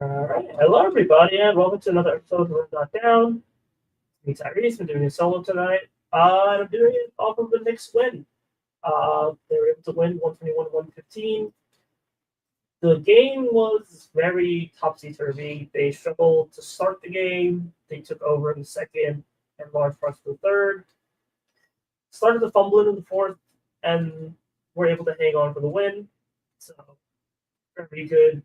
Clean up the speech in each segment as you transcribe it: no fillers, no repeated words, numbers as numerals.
All right. Hello, everybody, and welcome to another episode of Run.down. Me, Tyrese. I'm doing a solo tonight. And I'm doing it off of the Knicks win. They were able to win 121-115. The game was very topsy-turvy. They struggled to start the game. They took over in the second and large parts of the third. Started to fumble in the fourth, and were able to hang on for the win. So, very good.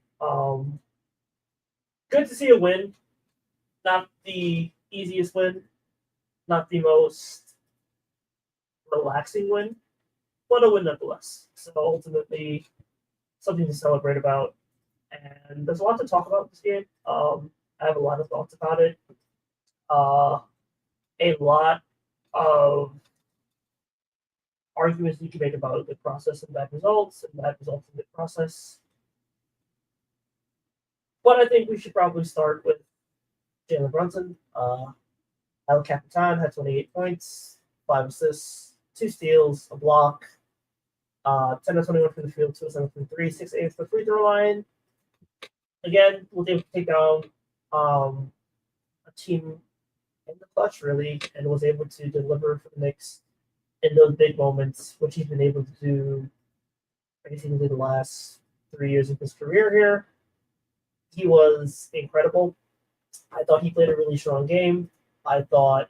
Good to see a win. Not the easiest win, not the most relaxing win, but a win nonetheless. So ultimately, something to celebrate about. And there's a lot to talk about this game. I have a lot of thoughts about it. A lot of arguments you can make about a good process and bad results and good process. But I think we should probably start with Jalen Brunson. El Capitan had 28 points, 5 assists, 2 steals, a block, 10 of 21 from the field, 2 of 7 from 3, 6 8 for the free throw line. Again, was able to take down a team in the clutch, really, and was able to deliver for the Knicks in those big moments, which he's been able to do basically the last 3 years of his career here. He was incredible. I thought he played a really strong game. I thought,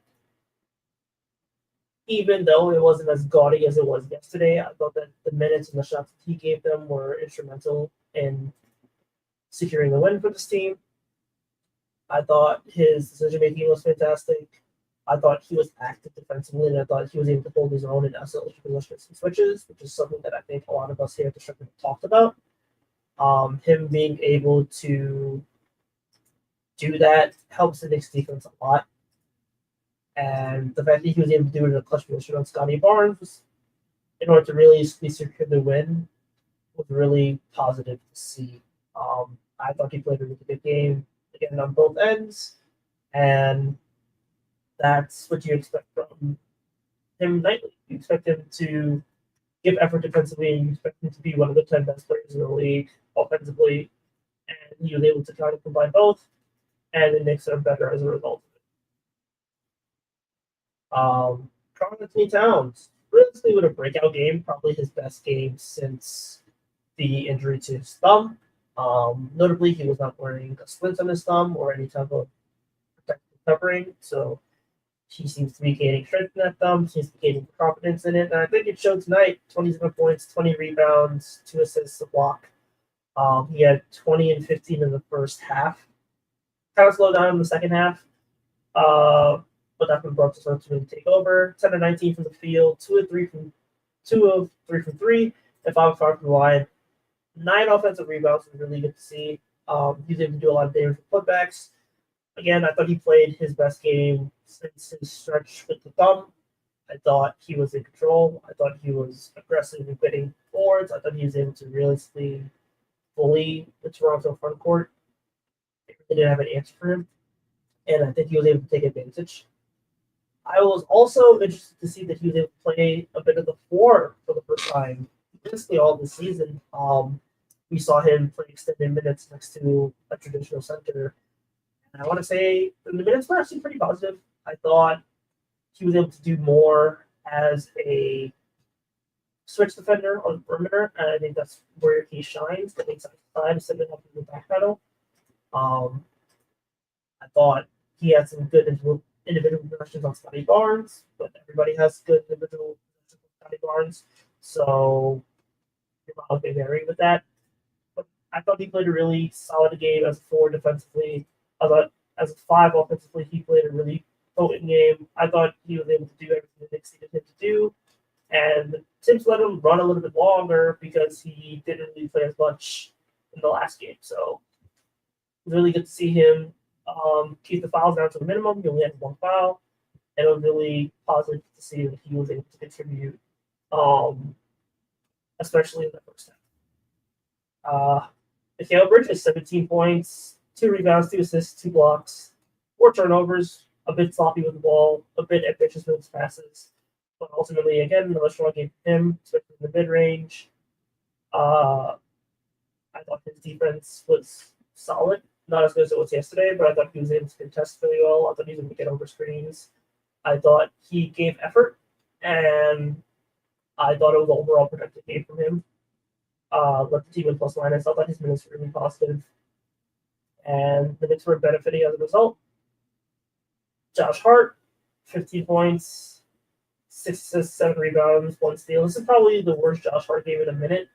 even though it wasn't as gaudy as it was yesterday, I thought that the minutes and the shots that he gave them were instrumental in securing the win for this team. I thought his decision making was fantastic. I thought he was active defensively, and I thought he was able to hold his own in isolation positions and switches, which is something that I think a lot of us here at the Strip have talked about. Him being able to do that helps the Knicks defense a lot. And the fact that he was able to do it in a clutch position on Scotty Barnes in order to really secure the win was really positive to see. I thought he played a really good game, again, on both ends. And that's what you expect from him nightly. You expect him to give effort defensively, and you expect him to be one of the 10 best players in the league offensively. And he was able to kind of combine both, and the Knicks are better as a result of it. Karl Anthony Towns, realistically, with a breakout game, probably his best game since the injury to his thumb. Notably, he was not wearing a splint on his thumb or any type of protective covering, so he seems to be gaining strength in that thumb, seems to be gaining confidence in it, and I think it showed tonight. 27 points, 20 rebounds, 2 assists, a block. He had 20 and 15 in the first half. Kind of slowed down in the second half, but that's when Brooks started to really take over. 10 of 19 from the field, 2 of 3 from 3, and 5 of 5 from the line. 9 offensive rebounds was really good to see. He was able to do a lot of damage with putbacks. Again, I thought he played his best game since his stretch with the thumb. I thought he was in control. I thought he was aggressive in getting forwards. I thought he was able to really bully the Toronto front court. They didn't have an answer for him, and I think he was able to take advantage. I was also interested to see that he was able to play a bit of the 4 for the first time, basically all this season. We saw him play extended minutes next to a traditional center. And I want to say the minutes were actually pretty positive. I thought he was able to do more as a switch defender on the perimeter, and I think that's where he shines. The inside side, sitting up in the back pedal. I thought he had some good individual possessions on Scotty Barnes, but everybody has good individual possessions on Scotty Barnes, so your miles may vary with that. But I thought he played a really solid game as a 4 defensively. I thought as a 5 offensively, he played a really potent game. I thought he was able to do everything the Knicks needed him to do. And Tibbs let him run a little bit longer because he didn't really play as much in the last game. So it was really good to see him keep the fouls down to a minimum. He only had 1 foul. And it was really positive to see that he was able to contribute, especially in the first half. Mikal Bridges, 17 points, 2 rebounds, 2 assists, 2 blocks, 4 turnovers, a bit sloppy with the ball, a bit ambitious with his passes. But ultimately, again, another strong game for him, especially in the mid-range. I thought his defense was solid. not as good as it was yesterday, but I thought he was able to contest really well. I thought he was able to get over screens. I thought he gave effort, and I thought it was an overall productive game from him. Let the team in plus minus. I thought his minutes were really positive, and the Knicks were benefiting as a result. Josh Hart, 15 points, 6 assists, 7 rebounds, 1 steal. This is probably the worst Josh Hart game in a minute.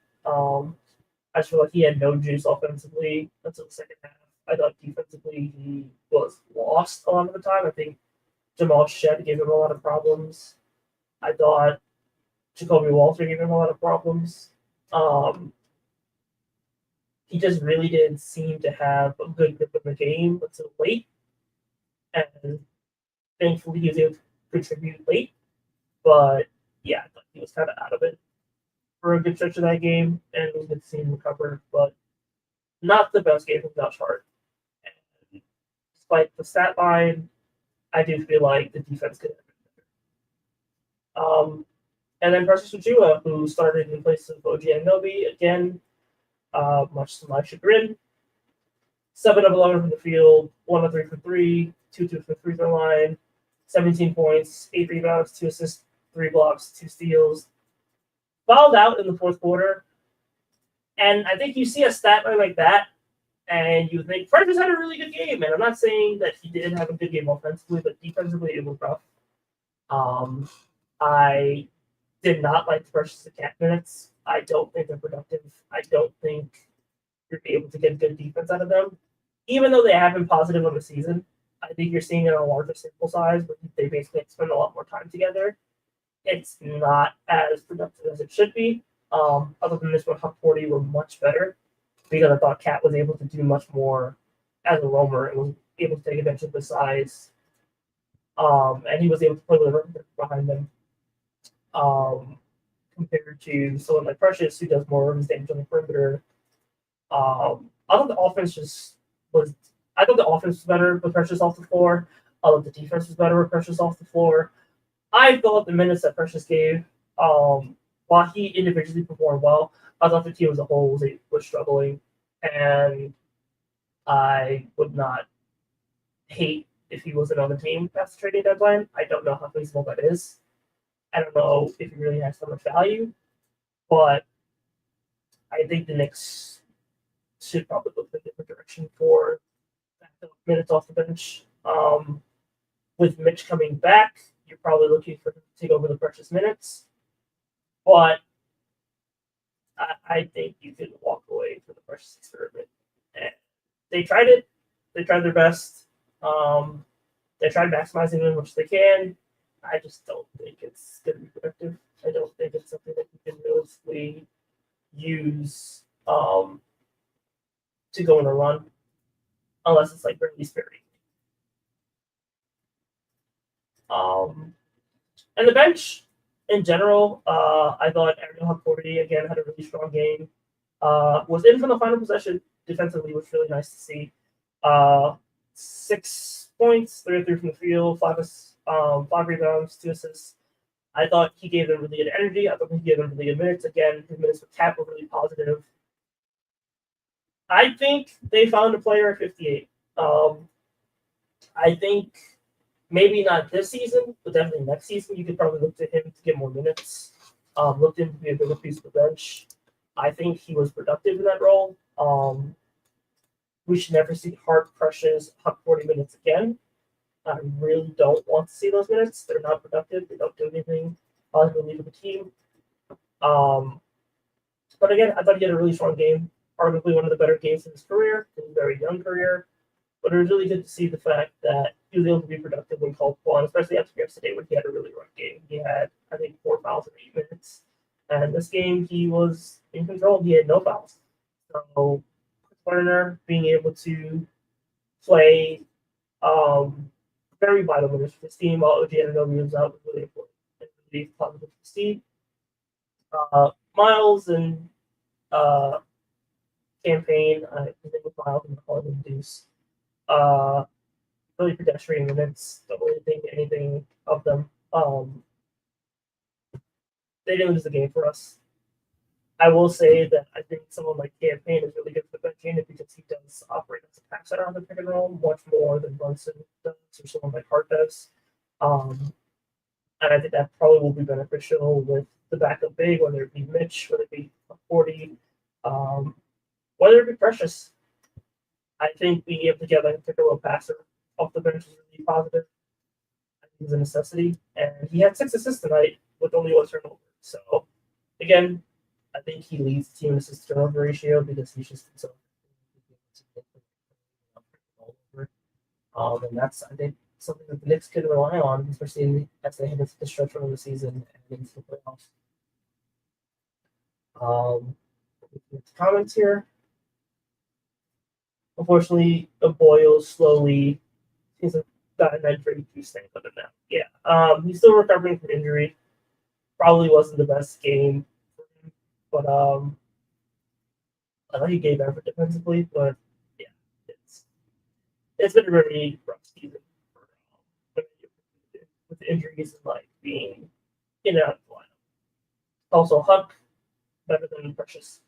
I just feel like he had no juice offensively until the second half. I thought defensively he was lost a lot of the time. I think Jamal Shed gave him a lot of problems. I thought Jacoby Walter gave him a lot of problems. He just really didn't seem to have a good grip of the game until late. And thankfully he was able to contribute late. But yeah, I thought he was kind of out of it for a good stretch of that game, and it was good to see him recover, but not the best game from Josh Hart. And despite the stat line, I do feel like the defense could have been better. And then Precious Achiuwa, who started in place of OG Anunoby, again, much to my chagrin. 7 of 11 from the field, 1 of 3 from 3, 2 from the free throw line, 17 points, 8 rebounds, 2 assists, 3 blocks, 2 steals. Fouled out in the fourth quarter. And I think you see a stat line like that, and you think Precious had a really good game. And I'm not saying that he didn't have a good game offensively, but defensively it was rough. I did not like the Precious attack minutes. I don't think they're productive. I don't think you're able to get good defense out of them. Even though they have been positive on the season, I think you're seeing it on a larger sample size, but they basically spend a lot more time together. It's not as productive as it should be. Other than this one, Huck 40 were much better because I thought Cat was able to do much more as a roamer and was able to take advantage of the size. And he was able to play with the behind them. Compared to someone like Precious, who does more of his damage on the perimeter. I thought the offense was better with Precious off the floor. I thought the defense was better with Precious off the floor. I thought the minutes that Precious gave, while he individually performed well, I thought the team as a whole was struggling, and I would not hate if he wasn't on the team past the trading deadline. I don't know how feasible that is. I don't know if he really has so much value, but I think the Knicks should probably look in a different direction for minutes off the bench. With Mitch coming back, you're probably looking for him to take over the Precious minutes, but I think you can walk away from the Precious experiment. And they tried it. They tried their best. They tried maximizing them as much as they can. I just don't think it's going to be productive. I don't think it's something that you can realistically use to go on a run, unless it's like Bradley Sperry. And the bench in general, I thought Ariel Huck 40 again had a really strong game. Was in from the final possession defensively, which was really nice to see. 6 points, 3 of 3 from the field, 5 rebounds, 2 assists. I thought he gave them really good energy. I thought he gave them really good minutes. Again, his minutes with Cap were really positive. I think they found a player at 58. I think maybe not this season, but definitely next season, you could probably look to him to get more minutes. Look to him to be a bigger piece of the bench. I think he was productive in that role. We should never see Hart, Precious, Huck 40 minutes again. I really don't want to see those minutes. They're not productive. They don't do anything positively for the team. But again, I thought he had a really strong game. Arguably one of the better games in his career, his very young career. But it was really good to see the fact that he was able to be productive when called upon, especially after yesterday when he had a really rough game. He had, I think, 4 fouls in 8 minutes. And this game, he was in control. He had no fouls. So, Warner being able to play very vital minutes for this team while OG Anunoby was out was really important and really positive to see. Miles and Campaign, his name was Miles, I'm calling him Deuce. Really pedestrian minutes. Don't really think anything of them. They didn't lose the game for us. I will say that I think someone like Campaign is really good for the bench unit because he does operate as a pass around the pick and roll much more than Brunson does or someone like Hart does. And I think that probably will be beneficial with the backup big, whether it be Mitch, whether it be 40, whether it be Precious. I think being able to get like a pick and roll passer off the bench is really positive. I think it's a necessity. And he had 6 assists tonight with only 1 turnover. So, again, I think he leads the team in assist turnover ratio because he's just so. And that's, I think, something that the Knicks can rely on, especially as they head into the stretch run of the season and into the playoffs. Comments here. Unfortunately, Boyle slowly he's got a 932 stand on him now. Yeah, he's still recovering from injury. Probably wasn't the best game for him, but I thought he gave effort defensively. But yeah, it's been a really rough season for with the injuries and like being in and out of the lineup. Also, Huck better than Precious.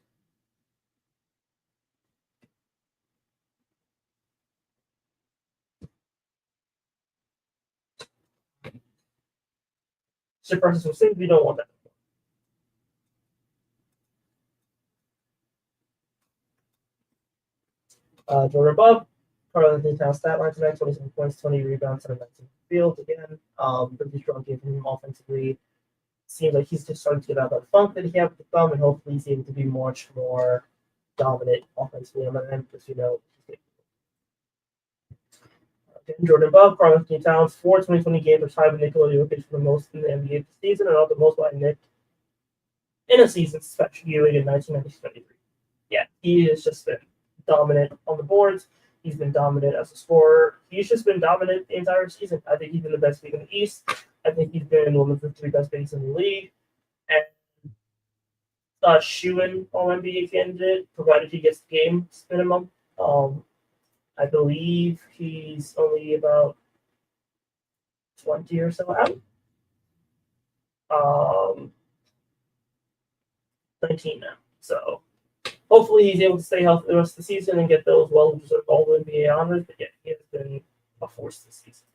So Precious will say we don't want that. Jordan above. Carl Town stat line tonight: 27 points, 20 rebounds, 7 19 field. Again, pretty strong game from him offensively. Seems like he's just starting to get out of the funk that he had with the thumb, and hopefully he's able to be much more dominant offensively on that end because Jordan Above, Carl Anthony Towns, 4 2020 games are tied with Nikola Jokic for the most in the NBA this season, and the most by Nick in a season, especially in 1993. Yeah, he has just been dominant on the boards. He's been dominant as a scorer. He's just been dominant the entire season. I think he's been the best big in the East. I think he's been one of the 3 best bigs in the league. And Shewin All NBA candidate, provided he gets the game minimum. I believe he's only about 20 or so out. 19 now. So hopefully he's able to stay healthy the rest of the season and get those well-deserved All-NBA honors. But yeah, he has been a force this season.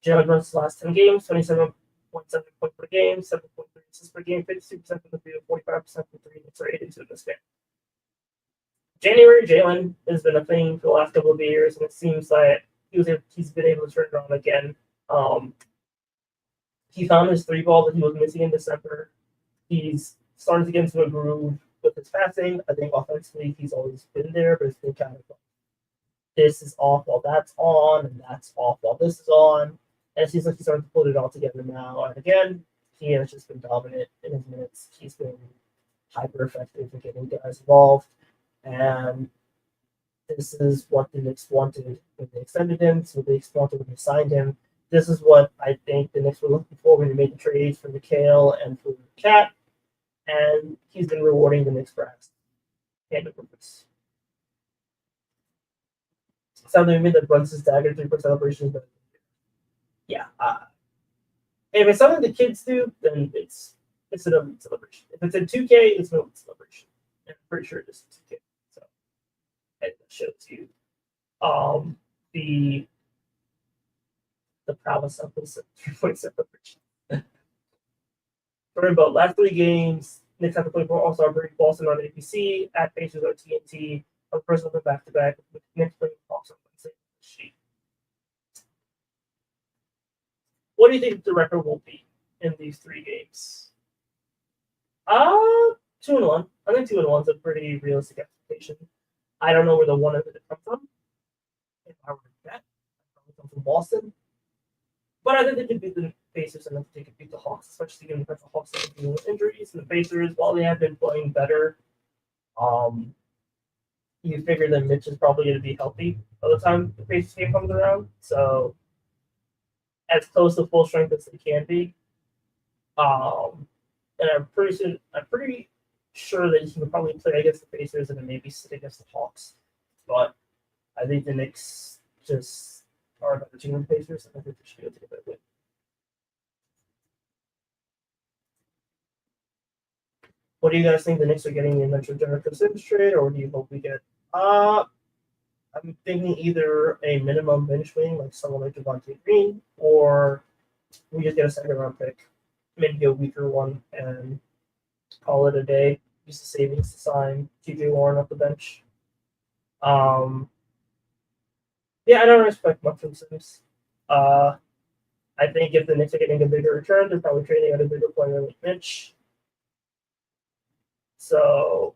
Jalen Brunson's last 10 games, 27.7 points per game, 7.3 assists per game, 52% from the field, 45% from 3, and 82 in this game. January, Jalen has been a thing for the last couple of years, and it seems that he's been able to turn it on again. He found his 3 ball that he was missing in December. He's started to get into a groove with his passing. I think offensively he's always been there, but it's been kind of like, this is off while that's on, and that's off while this is on. And it seems like he's starting to put it all together now. And again, he has just been dominant in his minutes. He's been hyper effective in getting guys involved. And this is what the Knicks wanted when they extended him. So they wanted when they signed him. This is what I think the Knicks were looking for when they made the trades for McHale and for Cat. And he's been rewarding the Knicks brass. And the purpose. Something we made the Brunson's dagger 3-point celebrations, but yeah. If it's something the kids do, then it's an elite celebration. If it's in 2K, it's an elite celebration. And I'm pretty sure it is 2K. So that shows you the prowess of this 3-point celebration. Talking about last 3 games, Knicks have to play for All-Star break, Boston on APC, at Pacers on TNT, on personal back-to-back, with Knicks playing Hawks on Wednesday. Sheet. What do you think the record will be in these 3 games? 2-1. I think 2-1 is a pretty realistic expectation. I don't know where the 1 of it come from. If I were to bet, I'd probably come from Boston. But I think they could beat the Pacers and I think they could beat the Hawks, especially given the Hawks have been dealing with injuries. And the Pacers, while they have been playing better, you figure that Mitch is probably going to be healthy by the time the Pacers game comes around. So as close to full strength as they can be. And I'm pretty sure that he can probably play against the Pacers and then maybe sit against the Hawks. But I think the Knicks just are a better team than the Pacers, and I think they should be able to get that win. What do you guys think the Knicks are getting the eventual Jericho Sims trade, or do you hope we get? I I'm thinking either a minimum bench wing, like someone like Devontae Green, or we just get a second round pick, maybe a weaker one, and call it a day. Use the savings to sign TJ Warren off the bench. Yeah, I don't expect much from Sims. I think if the Knicks are getting a bigger return, they're probably trading at a bigger player like Mitch. So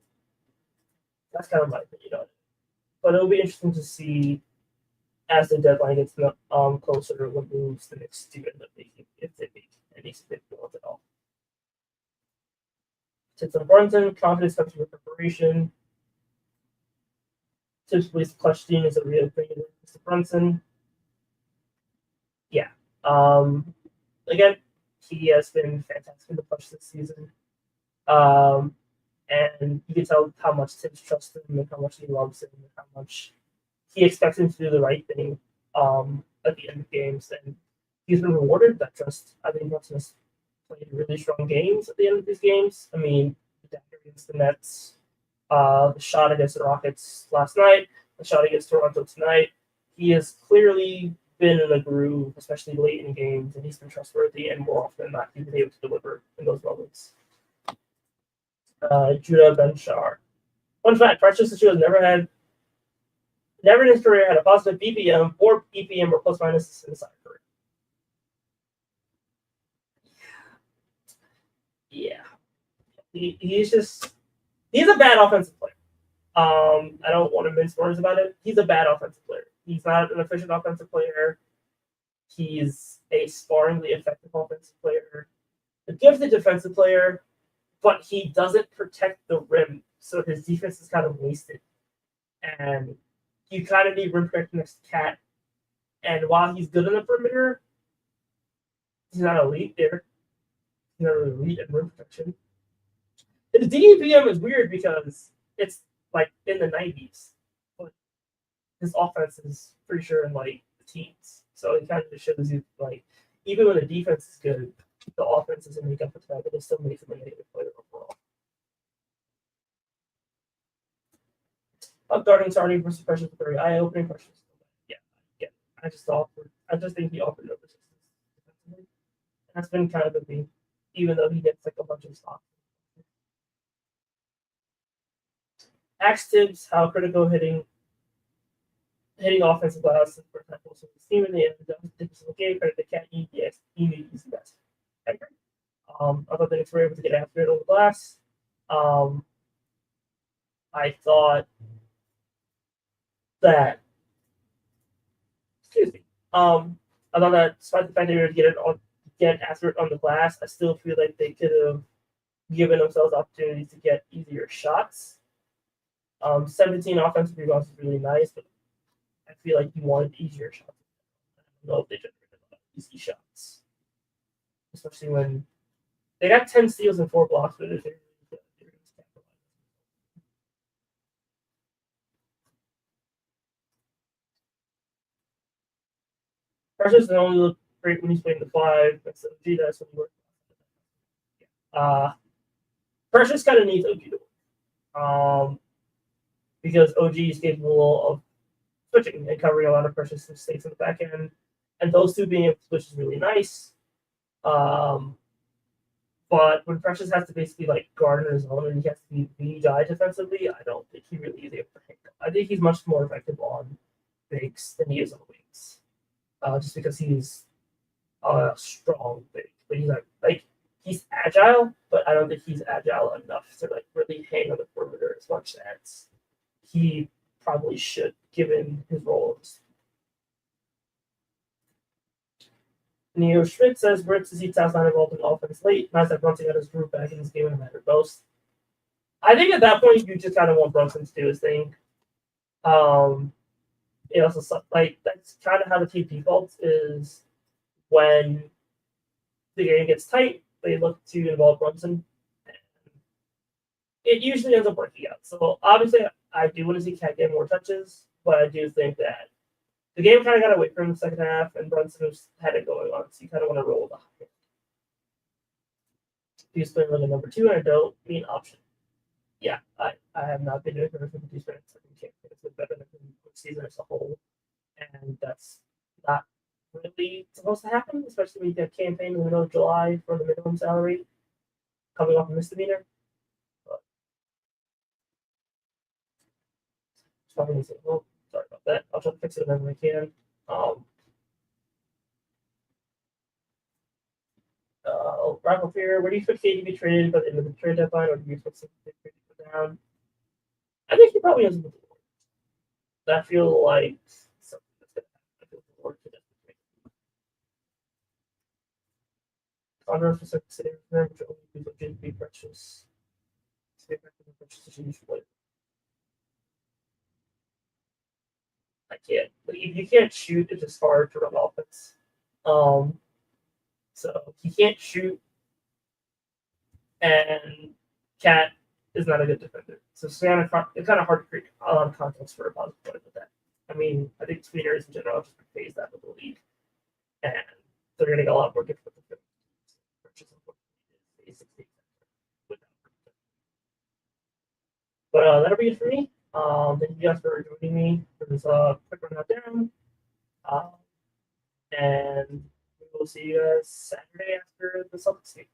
that's kind of my opinion on it. But it'll be interesting to see as the deadline gets closer what moves the Knicks do end up making, if they make any significant ones at all. Tips on Brunson, confidence comes with preparation. Typically, clutch team is a real thing with Mr. Brunson. Yeah. Again, he has been fantastic in the clutch this season. And you can tell how much Tibbs trusts him and how much he loves him and how much he expects him to do the right thing at the end of games. And he's been rewarded that trust. I think Brunson has played really strong games at the end of these games. I mean, the dagger against the Nets, the shot against the Rockets last night, the shot against Toronto tonight. He has clearly been in a groove, especially late in games, and he's been trustworthy, and more often than not, he's been able to deliver in those moments. Judah Ben-Shar. Fun fact, Precious Achiuwa has never in his career had a positive BPM or EPM or plus minus in his career. Yeah. He's a bad offensive player. I don't want to mince words about it. He's a bad offensive player. He's not an efficient offensive player. He's a sparingly effective offensive player. A gifted defensive player, but he doesn't protect the rim, so his defense is kind of wasted. And you kind of need rim protection next to Cat. And while he's good on the perimeter, he's not elite there. He's not really elite in rim protection. His DEPM is weird because it's like in the 90s, but his offense is pretty sure in like the teens. So it kind of just shows you like even when the defense is good, the offense doesn't make up for that, but it still makes him a negative player overall. Guarding starting versus Precious is very eye-opening. Precious, yeah. I just think he offered no resistance. That's been kind of the thing, even though he gets like a bunch of stops. Axe Tibbs, how critical hitting offensive glass for example, so his team in the end was okay, credit the Cat EDX, he is the best. I thought the Knicks were able to get after it on the glass. I thought that I thought that despite the fact they were able to get after it on the glass, I still feel like they could have given themselves opportunities to get easier shots. 17 offensive rebounds is really nice, but I feel like you wanted easier shots. I don't know if they generated a lot of easy shots, especially when they got 10 steals and 4 blocks, but they're Precious only look great when he's playing the 5. That's OG. That's when he works. Precious kind of needs OG to work. Because OG is capable of switching and covering a lot of Precious mistakes in the back end. And those two being able to switch is really nice. But when Precious has to basically like guard on his own and he has to be the guy defensively, I don't think he really is able to hang. I think he's much more effective on bigs than he is on wings. Just because he's a strong big, but he's like he's agile, but I don't think he's agile enough to like really hang on the perimeter as much as he probably should, given his roles. Neo Schmidt says, "Great to see Towns not involved in offense late. Nice that Brunson got his group back in this game and mattered most." I think at that point you just kind of want Brunson to do his thing. It also like that's kind of how the team defaults is when the game gets tight, they look to involve Brunson. It usually ends up working out. So obviously, I do want to see Cat get more touches, but I do think that the game kind of got away from him in the second half, and Brunson had it going on, so you kind of want to roll the high. He's playing like a number 2, and I don't mean option. Yeah, I have not been doing it for 50 minutes. I think it's better than season as a whole, and that's not really supposed to happen, especially with the campaign in the middle of July for the minimum salary coming off a misdemeanor. But oh, sorry about that. I'll try to fix it whenever I can. Rival fear. Where do you expect KD to be traded by the end of the trade deadline, or do you expect something to go down? I think he probably has a little more. I feel like something that's going to happen. I feel the Lord could definitely Converse for second city, which only use legit be precious. Stay back in the precious as usual. I can't. Like, if you can't shoot, it's just hard to run offense. So he can't shoot, and Cat is not a good defender. So it's kind of hard to create a lot of context for a positive point with that. I mean, I think tweeners in general have just phased that with the league, and they're going to get a lot more difficult to But that'll be it for me. Thank you guys for joining me for this quick Run.down. And we will see you guys Saturday after the Celtics game.